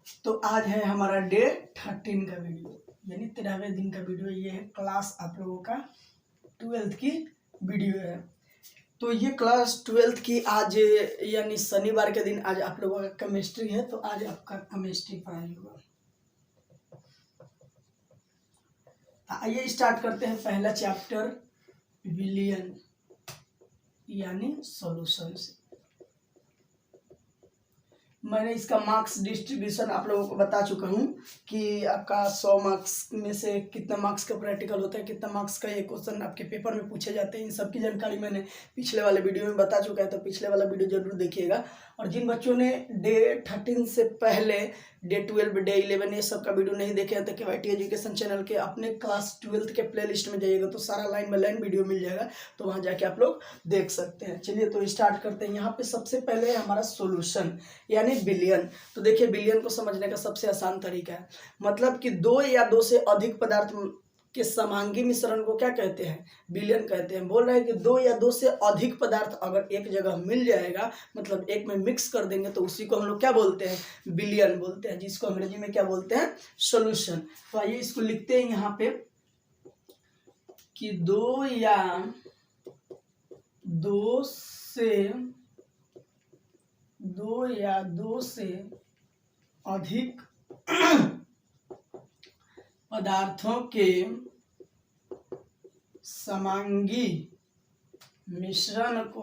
तो आज है हमारा डे 13 का वीडियो, यानी 13वें दिन का वीडियो। ये है क्लास आप लोगों का 12th की वीडियो है। तो ये क्लास 12th की आज यानी शनिवार के दिन आज आप लोगों का केमिस्ट्री है। तो आज आपका केमिस्ट्री पढ़ाई होगा। आइए स्टार्ट करते हैं पहला चैप्टर विलियन यानी सॉल्यूशन से। मैंने इसका मार्क्स डिस्ट्रीब्यूशन आप लोगों को बता चुका हूँ कि आपका 100 मार्क्स में से कितना मार्क्स का प्रैक्टिकल होता है, कितना मार्क्स का ये क्वेश्चन आपके पेपर में पूछे जाते हैं। इन सब की जानकारी मैंने पिछले वाले वीडियो में बता चुका है, तो पिछले वाला वीडियो जरूर देखिएगा। और जिन बच्चों ने डे 13 से पहले डे 12 डे 11 ये सब का वीडियो नहीं देखे हैं तो KYT एजुकेशन चैनल के अपने क्लास 12th के प्ले लिस्ट में जाइएगा तो सारा लाइन बाय लाइन वीडियो मिल जाएगा, तो वहाँ जाके आप लोग देख सकते हैं। चलिए तो स्टार्ट करते हैं। यहाँ पे सबसे पहले हमारा सोल्यूशन यानी विलियन। तो देखिए विलियन को समझने का सबसे आसान तरीका है, मतलब कि दो या दो से अधिक पदार्थ के समांगी मिश्रण को क्या कहते हैं? विलियन कहते हैं। बोल रहे हैं कि दो या दो से अधिक पदार्थ अगर एक जगह मिल जाएगा, मतलब एक में मिक्स कर देंगे, तो उसी को हम लोग क्या बोलते हैं? विलियन बोलते हैं, जिसको अंग्रेजी में क्या बोलते हैं? सॉल्यूशन। तो आइए इसको लिखते हैं यहाँ पे कि दो या दो से अधिक पदार्थों के समांगी मिश्रण को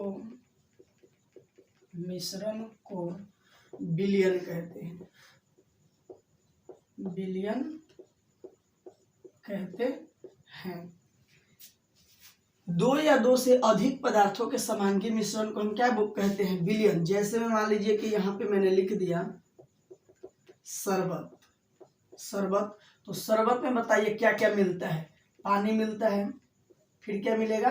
विलियन कहते हैं। विलियन कहते हैं। दो या दो से अधिक पदार्थों के समांगी मिश्रण को हम क्या कहते हैं? विलियन। जैसे में मान लीजिए कि यहाँ पे मैंने लिख दिया शरबत। तो शरबत में बताइए क्या क्या मिलता है? पानी मिलता है, फिर क्या मिलेगा?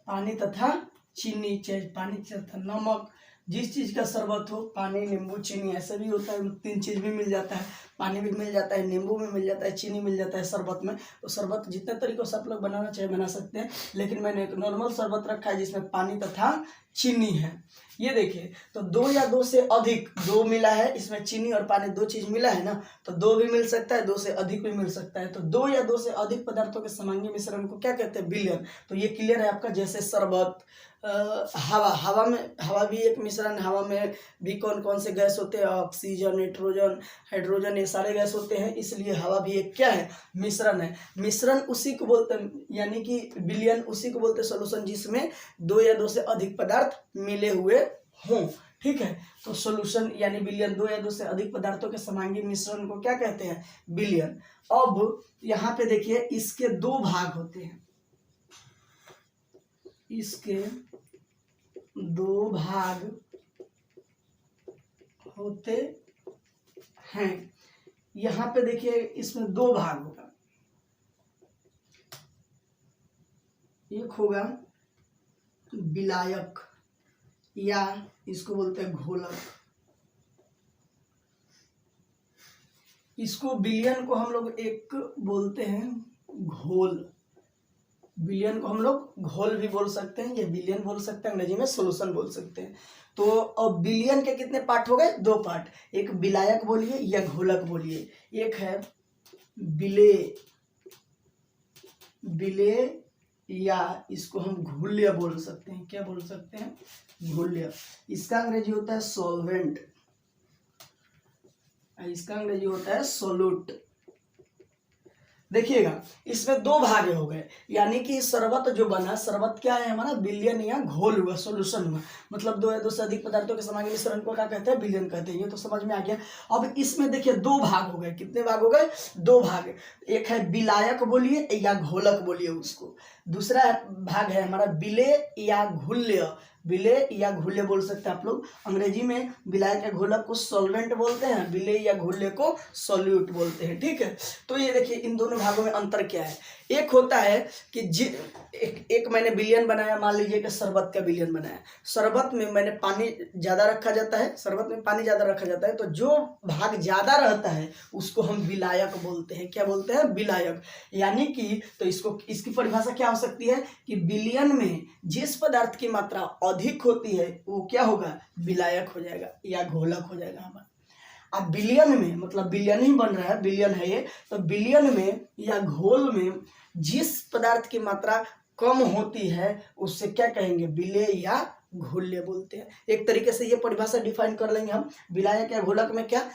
पानी तथा चीनी, पानी तथा नमक। जिस चीज का शरबत हो, पानी नींबू चीनी ऐसे भी होता है, तीन चीज भी मिल जाता है। पानी भी मिल जाता है, नींबू भी मिल जाता है, चीनी मिल जाता है शरबत में। तो शरबत जितने तरीकों से आप लोग बनाना चाहे बना सकते हैं, लेकिन मैंने एक नॉर्मल शरबत रखा है जिसमें पानी तथा चीनी है। ये देखिए, तो दो या दो से अधिक, दो मिला है, इसमें चीनी और पानी दो चीज मिला है ना, तो दो भी मिल सकता है, दो से अधिक भी मिल सकता है। तो दो या दो से अधिक पदार्थों के समांगी मिश्रण को क्या कहते हैं? विलियन। तो ये क्लियर है आपका। जैसे शरबत, हवा भी एक मिश्रण। हवा में भी कौन कौन से गैस होते हैं? ऑक्सीजन, नाइट्रोजन, हाइड्रोजन, ये सारे गैस होते हैं, इसलिए हवा भी एक क्या है? मिश्रण है। मिश्रण उसी को बोलते हैं, यानी कि विलियन उसी को बोलते हैं सॉल्यूशन जिसमें दो या दो से अधिक पदार्थ मिले हुए हों। ठीक है, तो सॉल्यूशन यानी विलियन, दो या दो से अधिक पदार्थों के समांगी मिश्रण को क्या कहते हैं? विलियन। अब यहाँ पे देखिए, इसके दो भाग होते हैं। इसके दो भाग होते हैं। यहाँ पे देखिए, इसमें दो भाग होगा। एक होगा विलायक या इसको बोलते हैं घोलक। इसको विलियन को हम लोग एक बोलते हैं घोल। विलियन को हम लोग घोल भी बोल सकते हैं, या विलियन बोल सकते हैं, अंग्रेजी में सॉल्यूशन बोल सकते हैं। तो अब विलियन के कितने पार्ट हो गए? दो पार्ट। एक विलायक बोलिए या घोलक बोलिए। एक है विले या इसको हम घुल्य बोल सकते हैं। क्या बोल सकते हैं? घुल्य। इसका अंग्रेजी होता है सॉल्वेंट, इसका अंग्रेजी होता है सोल्यूट। देखिएगा, इसमें दो भाग हो गए, यानी कि शरबत जो बना, शरबत क्या है हमारा? विलियन या घोल हुआ, सॉल्यूशन हुआ। मतलब दो या दो से अधिक पदार्थों के समांगी मिश्रण को क्या कहते हैं? विलियन कहते हैं। ये तो समझ में आ गया। अब इसमें देखिए दो भाग हो गए। कितने भाग हो गए? दो भाग। एक है विलायक बोलिए या घोलक बोलिए उसको। दूसरा भाग है हमारा विले या घुल्य। विले या घुल्य बोल सकते हैं आप लोग। अंग्रेजी में विलायक या घोलक को सॉल्वेंट बोलते हैं, विले या घुल्य को सॉल्यूट बोलते हैं। ठीक है, तो ये देखिए इन दोनों भागों में अंतर क्या है। एक होता है कि एक मैंने विलियन बनाया, मान लीजिए कि शरबत का विलियन बनाया। शरबत में मैंने पानी ज़्यादा रखा जाता है, तो जो भाग ज़्यादा रहता है उसको हम विलायक बोलते हैं। क्या बोलते हैं? विलायक। यानी कि तो इसकी परिभाषा क्या हो सकती है कि विलियन में जिस पदार्थ की मात्रा अधिक होती है वो क्या होगा? विलायक हो जाएगा या घोलक हो जाएगा हमारा। अब बिलियन में, मतलब बिलियन ही बन रहा है, बिलियन है ये, तो बिलियन में या घोल में जिस पदार्थ की मात्रा कम होती है उससे क्या कहेंगे, विलेय या घोल्य बोलते हैं। एक तरीके से ये परिभाषा डिफाइन कर लेंगे हम विलायक या घोलक में, क्या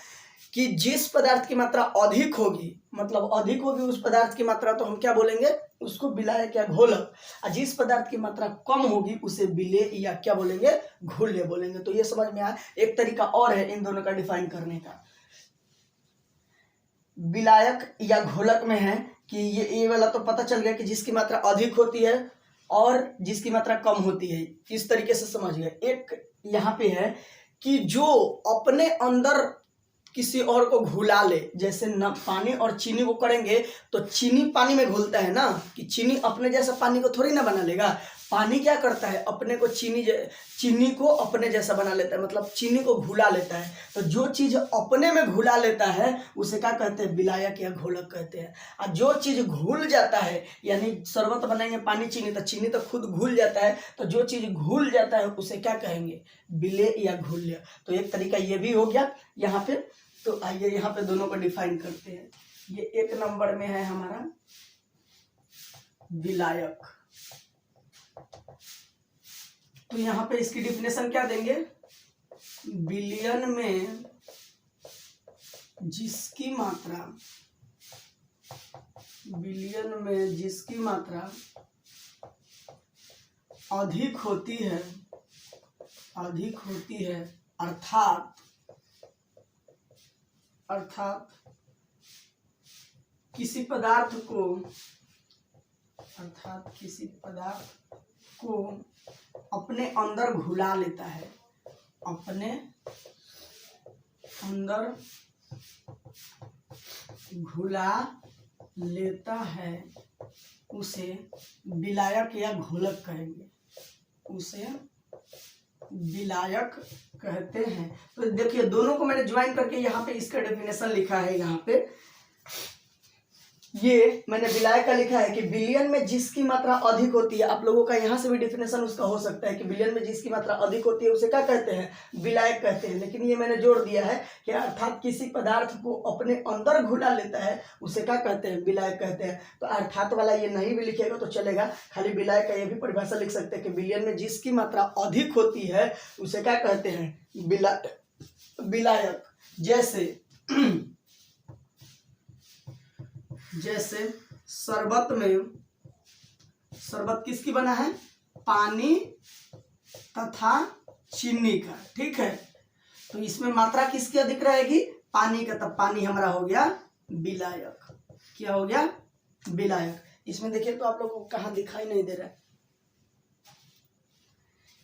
कि जिस पदार्थ की मात्रा अधिक होगी, मतलब अधिक होगी उस पदार्थ की मात्रा, तो हम क्या बोलेंगे उसको विलायक या घोलक, और जिस पदार्थ की मात्रा कम होगी उसे विलेय या क्या बोलेंगे, घोल्य बोलेंगे। तो ये समझ में आया। एक तरीका और है इन दोनों का डिफाइन करने का। विलायक या घोलक में है कि ये वाला तो पता चल गया कि जिसकी मात्रा अधिक होती है और जिसकी मात्रा कम होती है, इस तरीके से समझ गए। एक यहाँ पे है कि जो अपने अंदर किसी और को घुला ले, जैसे न पानी और चीनी को करेंगे तो चीनी पानी में घुलता है ना, कि चीनी अपने जैसा पानी को थोड़ी ना बना लेगा। पानी क्या करता है, अपने को चीनी को अपने जैसा बना लेता है, मतलब चीनी को घुला लेता है। तो जो चीज अपने में घुला लेता है उसे क्या कहते हैं, विलायक या घोलक कहते हैं। और जो चीज घुल जाता है, यानी शरबत बनाएंगे पानी चीनी, तो चीनी तो खुद घुल जाता है, तो जो चीज घुल जाता है उसे क्या कहेंगे, विलेय या घोल्य। तो एक तरीका ये भी हो गया यहाँ पे। तो आइए यहाँ पे दोनों को डिफाइन करते हैं। ये एक नंबर में है हमारा विलायक, तो यहाँ पे इसकी डिफिनेशन क्या देंगे, बिलियन में जिसकी मात्रा, बिलियन में जिसकी मात्रा अधिक होती है, अधिक होती है, अर्थात किसी पदार्थ को, अर्थात किसी पदार्थ को अपने अंदर घुला लेता है, अपने अंदर घुला लेता है, उसे विलायक या घोलक कहेंगे, उसे विलायक कहते हैं। तो देखिए दोनों को मैंने ज्वाइन करके यहाँ पे इसका डेफिनेशन लिखा है। यहाँ पे ये मैंने विलायक का लिखा है कि बिलियन में जिसकी मात्रा अधिक होती है। आप लोगों का यहाँ से भी डिफिनेशन उसका हो सकता है कि बिलियन में जिसकी मात्रा अधिक होती है उसे क्या कहते हैं, विलायक कहते हैं। लेकिन ये मैंने जोड़ दिया है कि अर्थात किसी पदार्थ को अपने अंदर घुला लेता है उसे क्या कहते हैं, विलायक कहते हैं। तो अर्थात वाला ये नहीं भी लिखेगा तो चलेगा, खाली विलायक का ये भी परिभाषा लिख सकते हैं कि बिलियन में जिसकी मात्रा अधिक होती है उसे क्या कहते हैं, विलायक। जैसे शरबत में, शरबत किसकी बना है, पानी तथा चीनी का, ठीक है। तो इसमें मात्रा किसकी अधिक रहेगी, पानी का, तब पानी हमारा हो गया विलायक। क्या हो गया, विलायक। इसमें देखिए तो आप लोगों को कहाँ दिखाई नहीं दे रहा है,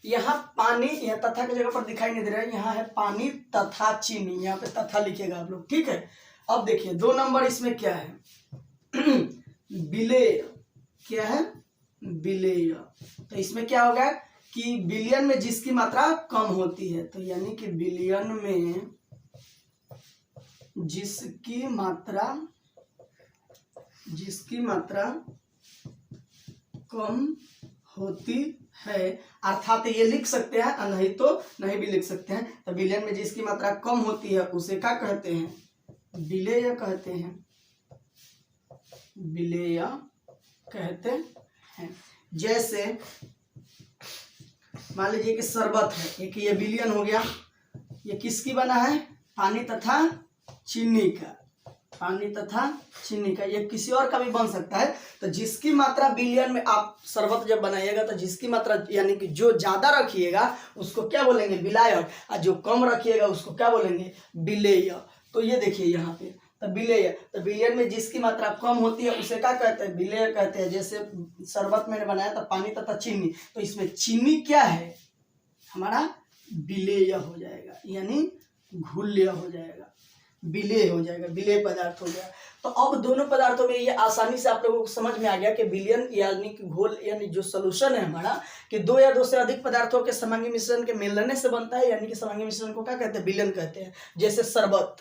यहाँ पानी, यहाँ तथा की जगह पर दिखाई नहीं दे रहा है, यहाँ है पानी तथा चीनी, यहाँ पे तथा लिखेगा आप लोग, ठीक है। अब देखिए 2 नंबर इसमें क्या है, विलेय। क्या है, विलेय। तो इसमें क्या होगा कि बिलियन में जिसकी मात्रा कम होती है, तो यानी कि बिलियन में जिसकी मात्रा कम होती है, अर्थात ये लिख सकते हैं और नहीं तो नहीं भी लिख सकते हैं। तो बिलियन में जिसकी मात्रा कम होती है उसे क्या कहते हैं, विलेय कहते हैं, विलेय कहते हैं। जैसे मान लीजिए कि शरबत है, एक ये बिलियन हो गया, ये किसकी बना है, पानी तथा चीनी का, पानी तथा चीनी का। ये किसी और का भी बन सकता है। तो जिसकी मात्रा बिलियन में, आप शरबत जब बनाइएगा तो जिसकी मात्रा यानी कि जो ज्यादा रखिएगा उसको क्या बोलेंगे, विलायक, और जो कम रखिएगा उसको क्या बोलेंगे, विलेय। तो ये देखिए यहाँ पे तो विलेय, तो बिलियन में जिसकी मात्रा कम होती है उसे क्या कहते हैं, विलेय कहते हैं। जैसे शरबत मैंने बनाया था पानी तथा चीनी, तो इसमें चीनी क्या है, हमारा विलेय हो जाएगा, यानी घुल्य हो जाएगा, विलेय हो जाएगा, विलेय पदार्थ हो गया। तो अब दोनों पदार्थों में ये आसानी से आप लोगों को समझ में आ गया कि विलयन यानी कि घोल, यानी जो सोल्यूशन है हमारा कि 2 या 2 से अधिक पदार्थों के समांगी मिश्रण के मिलने से बनता है, यानी कि समांगी मिश्रण को क्या कहते हैं, विलयन कहते हैं। जैसे शरबत,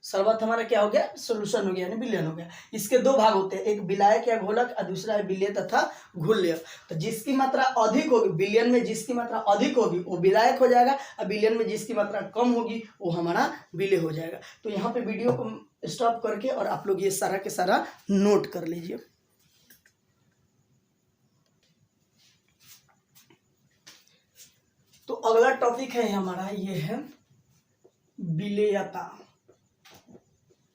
शरबत हमारा क्या हो गया, सोल्यूशन हो गया यानी विलयन हो गया। इसके दो भाग होते हैं, एक विलायक या घोलक और दूसरा है विलेय तथा घुल्य। तो जिसकी मात्रा अधिक होगी, विलयन में जिसकी मात्रा अधिक होगी वो विलायक हो जाएगा, और विलयन में जिसकी मात्रा कम होगी वो हमारा विलेय हो जाएगा। तो यहाँ पे वीडियो को स्टॉप करके और आप लोग ये सारा के सारा नोट कर लीजिए। तो अगला टॉपिक है हमारा, ये है विलेयता।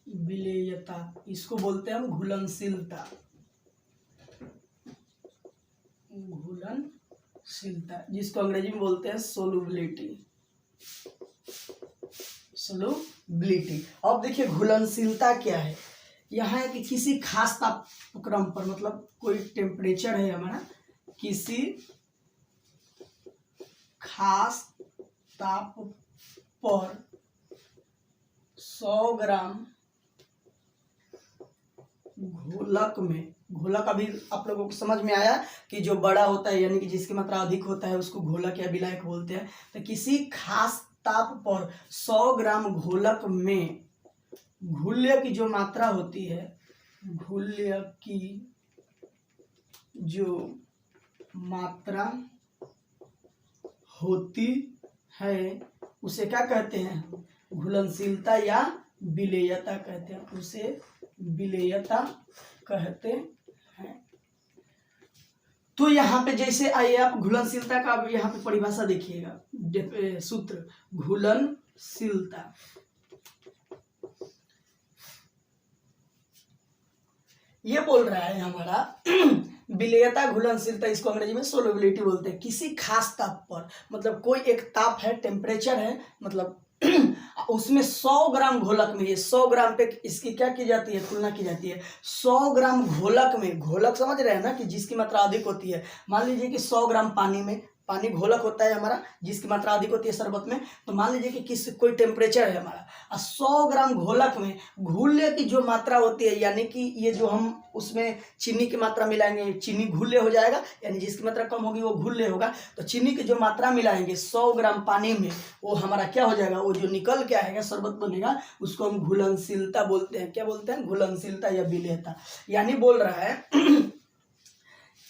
विलेयता इसको बोलते हैं हम घुलनशीलता। घुलनशीलता जिसको अंग्रेजी में बोलते हैं सोलुबिलिटी। सोलुबिलिटी। अब देखिए घुलनशीलता क्या है। यहाँ है कि किसी खास तापक्रम पर, मतलब कोई टेम्परेचर है हमारा, किसी खास ताप पर 100 ग्राम घोलक में, घोलक अभी आप लोगों को समझ में आया कि जो बड़ा होता है यानी कि जिसकी मात्रा अधिक होता है उसको घोलक या विलायक बोलते हैं। तो किसी खास ताप पर 100 ग्राम घोलक में घुल्य की जो मात्रा होती है, घुल्य की जो मात्रा होती है उसे क्या कहते हैं, घुलनशीलता या विलेयता कहते हैं, उसे विलेयता कहते हैं। तो यहाँ पे जैसे आइए आप घुलनशीलता का अब यहाँ पे परिभाषा देखिएगा, सूत्र घुलनशीलता। ये बोल रहा है हमारा विलेयता घुलनशीलता, इसको अंग्रेजी में सोलुबिलिटी बोलते हैं। किसी खास ताप पर, मतलब कोई एक ताप है, टेम्परेचर है, मतलब उसमें 100 ग्राम घोलक में, ये 100 ग्राम पे इसकी क्या की जाती है, तुलना की जाती है। 100 ग्राम घोलक में, घोलक समझ रहे हैं ना कि जिसकी मात्रा अधिक होती है। मान लीजिए कि 100 ग्राम पानी में, पानी घोलक होता है हमारा जिसकी मात्रा अधिक होती है शरबत में। तो मान लीजिए कि कोई टेम्परेचर है हमारा, और 100 ग्राम घोलक में घुल्य की जो मात्रा होती है, यानी कि ये जो हम उसमें चीनी की मात्रा मिलाएंगे, चीनी घुल्य हो जाएगा, यानी जिसकी मात्रा कम होगी वो घुल्य होगा। तो चीनी की जो मात्रा मिलाएंगे 100 ग्राम पानी में, वो हमारा क्या हो जाएगा, वो जो निकल के आएगा शरबत बनेगा, उसको हम घुलनशीलता बोलते हैं। क्या बोलते हैं, घुलनशीलता या विलेयता। यानी बोल रहा है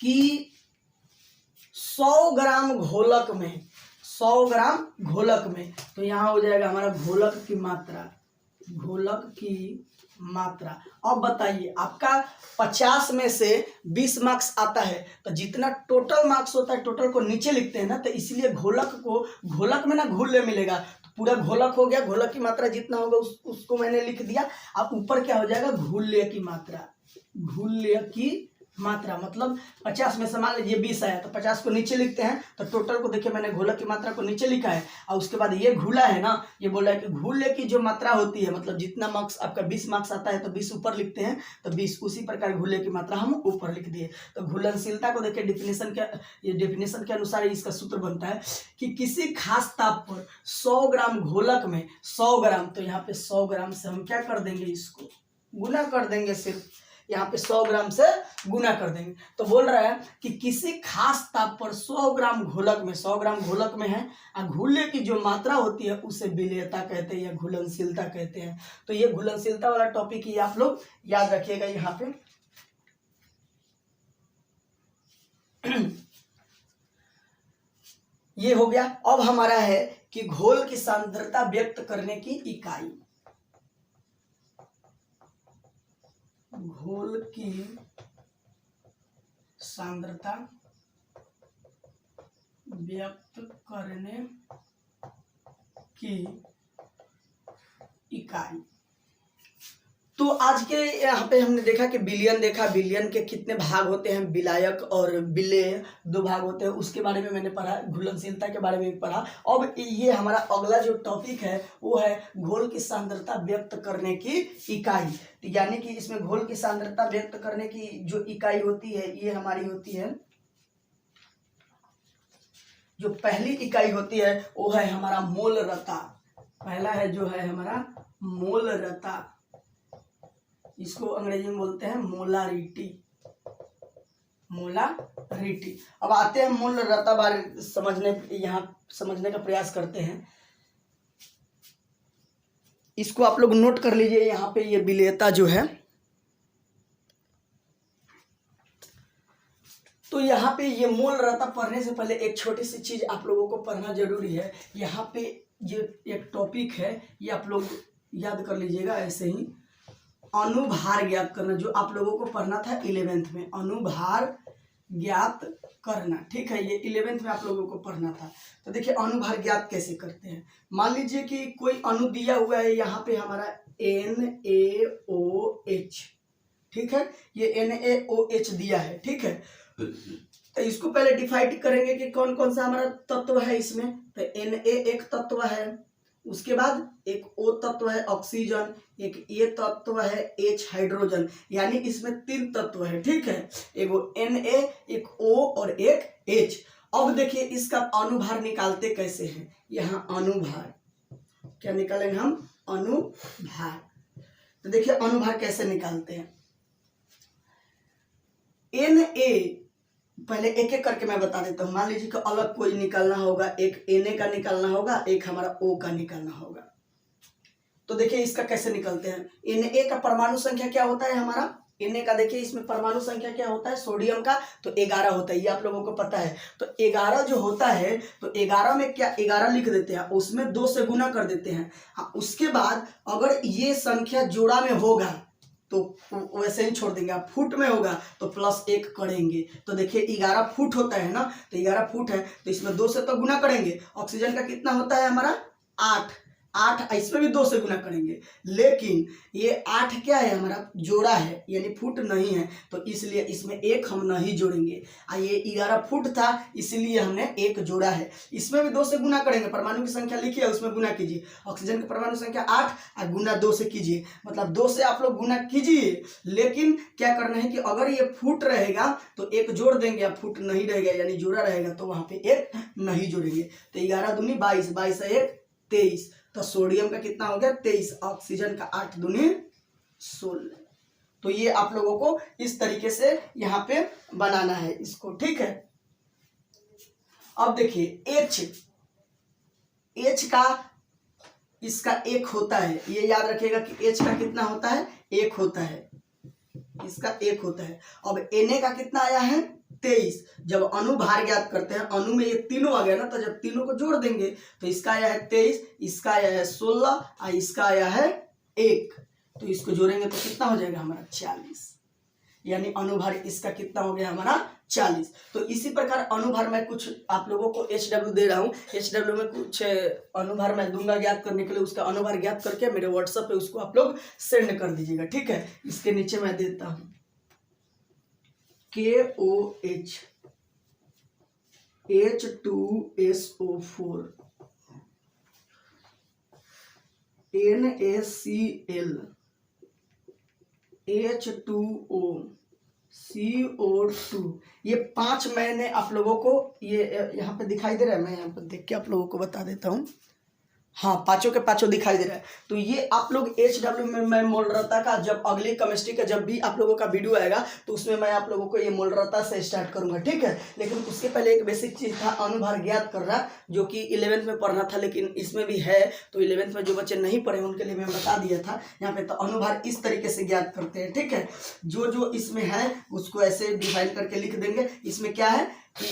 कि 100 ग्राम घोलक में, 100 ग्राम घोलक में, तो यहाँ हो जाएगा हमारा घोलक की मात्रा, घोलक की मात्रा। अब बताइए आपका 50 में से 20 मार्क्स आता है, तो जितना टोटल मार्क्स होता है टोटल को नीचे लिखते हैं ना, तो इसलिए घोलक को, घोलक में ना घुल्य मिलेगा, तो पूरा घोलक हो गया, घोलक की मात्रा जितना होगा उसको मैंने लिख दिया। अब ऊपर क्या हो जाएगा, घुल्य की मात्रा। घुल्य की मात्रा मतलब 50 में से मान लीजिए 20 आया, तो 50 को नीचे लिखते हैं, तो टोटल को देखिए मैंने घोलक की मात्रा को नीचे लिखा है, और उसके बाद ये घुला है ना, ये बोला है कि घुल्य की जो मात्रा होती है, मतलब जितना मार्क्स आपका 20 मार्क्स आता है तो 20 ऊपर लिखते हैं, तो 20 उसी प्रकार घुल्य की मात्रा हम ऊपर लिख दिए। तो घुलनशीलता को देखिए डेफिनेशन के अनुसार इसका सूत्र बनता है कि किसी खास ताप पर 100 ग्राम घोलक में 100 ग्राम, तो यहाँ पे 100 ग्राम से हम क्या कर देंगे, इसको गुना कर देंगे, सिर्फ यहाँ पे 100 ग्राम से गुना कर देंगे। तो बोल रहा है कि किसी खास ताप पर 100 ग्राम घोलक में, 100 ग्राम घोलक में है, और घुल्य की जो मात्रा होती है उसे विलेयता कहते हैं या घुलनशीलता कहते हैं। तो ये घुलनशीलता वाला टॉपिक ही आप लोग याद रखिएगा यहाँ पे। ये हो गया। अब हमारा है कि घोल की सांद्रता व्यक्त करने की इकाई। घोल की सांद्रता व्यक्त करने की इकाई। तो आज के यहाँ पे हमने देखा कि विलयन देखा, विलयन के कितने भाग होते हैं, विलायक और विलेय, 2 भाग होते हैं, उसके बारे में मैंने पढ़ा, घुलनशीलता के बारे में भी पढ़ा। अब ये हमारा अगला जो टॉपिक है वो है घोल की सांद्रता व्यक्त करने की इकाई। तो यानी कि इसमें घोल की सांद्रता व्यक्त करने की जो इकाई होती है ये हमारी होती है, जो पहली इकाई होती है वो है हमारा मोलरता। पहला है जो है हमारा मोलरता, इसको अंग्रेजी में बोलते हैं मोलारिटी। मोलारिटी। अब आते हैं मोलरता बारे समझने, यहाँ समझने का प्रयास करते हैं। इसको आप लोग नोट कर लीजिए। यहाँ पे ये विलेयता जो है, तो यहाँ पे ये मोल रहता। पढ़ने से पहले एक छोटी सी चीज आप लोगों को पढ़ना जरूरी है। यहाँ पे ये एक टॉपिक है, ये आप लोग याद कर लीजिएगा ऐसे ही। अनुभार ज्ञात करना, जो आप लोगों को पढ़ना था 11th में, अनुभार ज्ञात करना, ठीक है। ये 11th में आप लोगों को पढ़ना था। तो देखिए अनुभार ज्ञात कैसे करते हैं। मान लीजिए कि कोई अणु दिया हुआ है, यहाँ पे हमारा NaOH, ठीक है। ये NaOH दिया है, ठीक है। तो इसको पहले डिफाइड करेंगे कि कौन कौन सा हमारा तत्व है इसमें। तो Na एक तत्व है, उसके बाद एक O तत्व है ऑक्सीजन, एक ये तत्व है H हाइड्रोजन, यानी इसमें 3 तत्व है, ठीक है। एगो Na, एक O और एक H। अब देखिए इसका अनुभार निकालते कैसे हैं। यहाँ अनुभार क्या निकालेंगे हम, अनुभार। तो देखिए अनुभार कैसे निकालते हैं। Na पहले एक एक करके मैं बता देता हूँ। मान लीजिए कि अलग कोई निकालना होगा, एक Na का निकालना होगा, एक हमारा O का निकालना होगा। तो देखिए इसका कैसे निकलते हैं। Na का परमाणु संख्या क्या होता है हमारा, Na का देखिए इसमें परमाणु संख्या क्या होता है सोडियम का, तो 11 होता है, ये आप लोगों को पता है। तो 11 जो होता है, तो 11 में क्या 11 लिख देते हैं, उसमें 2 से गुना कर देते हैं। हाँ, उसके बाद अगर ये संख्या जोड़ा में होगा तो वैसे ही छोड़ देंगे। आप फुट में होगा तो +1 करेंगे। तो देखिए 11 फुट होता है ना, तो 11 फुट है, तो इसमें 2 से तो गुना करेंगे। ऑक्सीजन का कितना होता है हमारा 8, इसमें भी 2 से गुना करेंगे। लेकिन ये 8 क्या है हमारा जोड़ा है, यानी फुट नहीं है, तो इसलिए इसमें 1 हम नहीं जोड़ेंगे। ये 11 फुट था, इसलिए हमने 1 जोड़ा है। इसमें भी 2 से गुना करेंगे। परमाणु की संख्या लिखिए, उसमें गुना कीजिए। ऑक्सीजन की परमाणु संख्या 8 और गुना 2 से कीजिए, मतलब 2 से आप लोग गुना कीजिए। लेकिन क्या करना है कि अगर ये फुट रहेगा तो 1 जोड़ देंगे, या फुट नहीं रहेगा यानी जोड़ा रहेगा तो वहां पे 1 नहीं जोड़ेंगे। तो 11 दूनी 22, 22 से 1 23। तो सोडियम का कितना हो गया 23, ऑक्सीजन का 8 दूनी 16। तो ये आप लोगों को इस तरीके से यहाँ पे बनाना है इसको, ठीक है। अब देखिए H का इसका 1 होता है, ये याद रखिएगा कि H का कितना होता है 1 होता है, इसका 1 होता है। अब Na का कितना आया है 23। जब अनुभार ज्ञात करते हैं, अणु में ये तीनों आ गया ना, तो जब तीनों को जोड़ देंगे तो इसका आया है 23, इसका आया है 16 और इसका आया है 1। तो इसको जोड़ेंगे तो कितना हो जाएगा हमारा 40, यानी अनुभार इसका कितना हो गया हमारा 40। तो इसी प्रकार अनुभार मैं कुछ आप लोगों को HW दे रहा हूँ। HW में कुछ अनुभार मैं दूंगा ज्ञात करने के लिए। उसका अनुभार ज्ञात करके मेरे व्हाट्सएप पे उसको आप लोग सेंड कर दीजिएगा, ठीक है। इसके नीचे मैं देता हूँ KOH H2SO4 NaCl H2O CO2। ये 5 मैंने आप लोगों को, ये यहाँ पे दिखाई दे रहा है, मैं यहाँ पे देख के आप लोगों को बता देता हूँ। हाँ, पांचों के पांचों दिखाई दे रहा है। तो ये आप लोग HW में मैं मोलरता का, जब अगली केमिस्ट्री का जब भी आप लोगों का वीडियो आएगा तो उसमें मैं आप लोगों को ये मोलरता से स्टार्ट करूंगा, ठीक है। लेकिन उसके पहले एक बेसिक चीज था अनुभार ज्ञात करना, जो कि 11th में पढ़ना था, लेकिन इसमें भी है। तो 11th में जो बच्चे नहीं पढ़े उनके लिए मैं बता दिया था यहाँ पे। तो अनुभार इस तरीके से ज्ञात करते हैं, ठीक है। जो इसमें है उसको ऐसे डिफाइन करके लिख देंगे। इसमें क्या है कि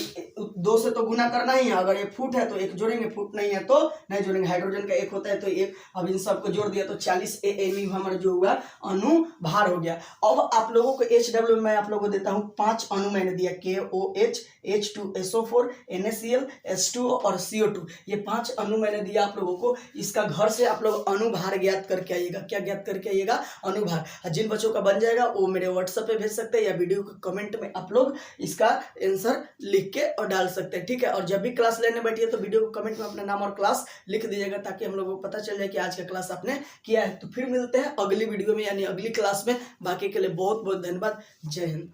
2 से तो गुना करना ही है। अगर ये फुट है तो 1 जोड़ेंगे, फुट नहीं है तो नहीं जोड़ेंगे। हाइड्रोजन का 1 होता है तो 1। अब इन सबको जोड़ दिया तो 40 AMU हमारा जो हुआ अनुभार हो गया। अब आप लोगों को HW में मैं आप लोगों को देता हूँ 5 अणु मैंने दिया, KOH H2SO4 NaCl H2O और CO2। ये 5 अणु मैंने दिया आप लोगों को। इसका घर से आप लोग अनुभार ज्ञात करके आइएगा। क्या ज्ञात करके आइएगा? अनुभार। जिन बच्चों का बन जाएगा वो मेरे व्हाट्सएप पे भेज सकते हैं, या वीडियो के कमेंट में आप लोग इसका आंसर लिख के और डाल सकते हैं, ठीक है। और जब भी क्लास लेने बैठिए तो वीडियो को कमेंट में अपना नाम और क्लास लिख दीजिएगा, ताकि हम लोगों को पता चल जाए कि आज का क्लास आपने किया है। तो फिर मिलते हैं अगली वीडियो में, यानी अगली क्लास में। बाकी के लिए बहुत बहुत धन्यवाद। जय हिंद।